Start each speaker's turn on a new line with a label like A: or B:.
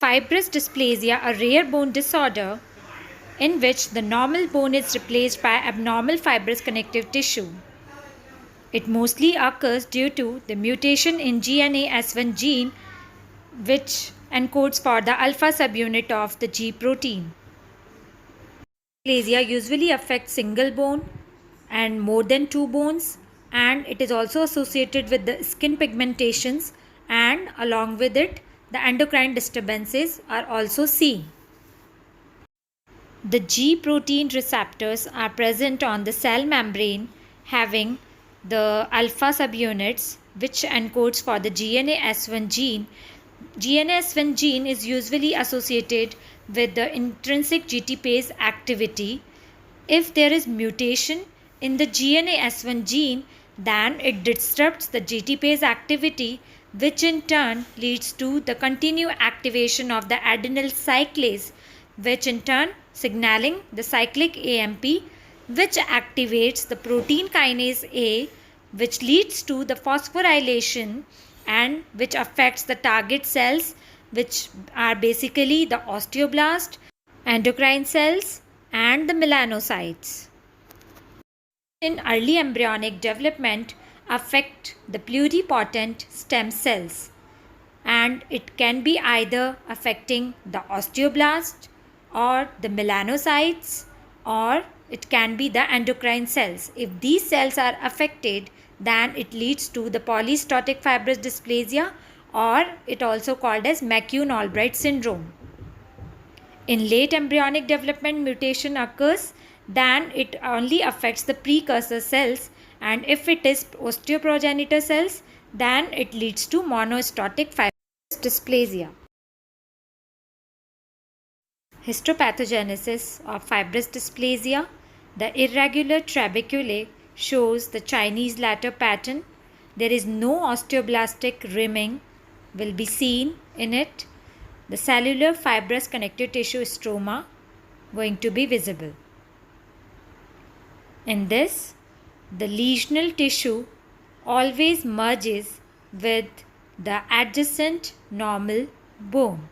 A: fibrous dysplasia a rare bone disorder in which the normal bone is replaced by abnormal fibrous connective tissue? It mostly occurs due to the mutation in GNAS1 gene, which encodes for the alpha subunit of the G protein. Dysplasia usually affects single bone and more than two bones, and it is also associated with the skin pigmentations, and along with it the endocrine disturbances are also seen. The G protein receptors are present on the cell membrane having the alpha subunits which encodes for the GNAS1 gene. GNAS1 gene is usually associated with the intrinsic GTPase activity. If there is mutation in the GNAS1 gene, then it disrupts the GTPase activity, which in turn leads to the continued activation of the adenyl cyclase, which in turn signaling the cyclic AMP, which activates the protein kinase A, which leads to the phosphorylation and which affects the target cells, which are basically the osteoblast, endocrine cells, and the melanocytes. In early embryonic development, affect the pluripotent stem cells, and it can be either affecting the osteoblast or the melanocytes, or it can be the endocrine cells. If these cells are affected, then it leads to the polystotic fibrous dysplasia, or it also called as McCune-Albright syndrome. In late embryonic development, mutation occurs, then it only affects the precursor cells, and if it is osteoprogenitor cells, then it leads to monostotic fibrous dysplasia. Histopathogenesis of fibrous dysplasia. The irregular trabeculae shows the Chinese ladder pattern. There is no osteoblastic rimming will be seen in it. The cellular fibrous connective tissue stroma going to be visible. In this, the lesional tissue always merges with the adjacent normal bone.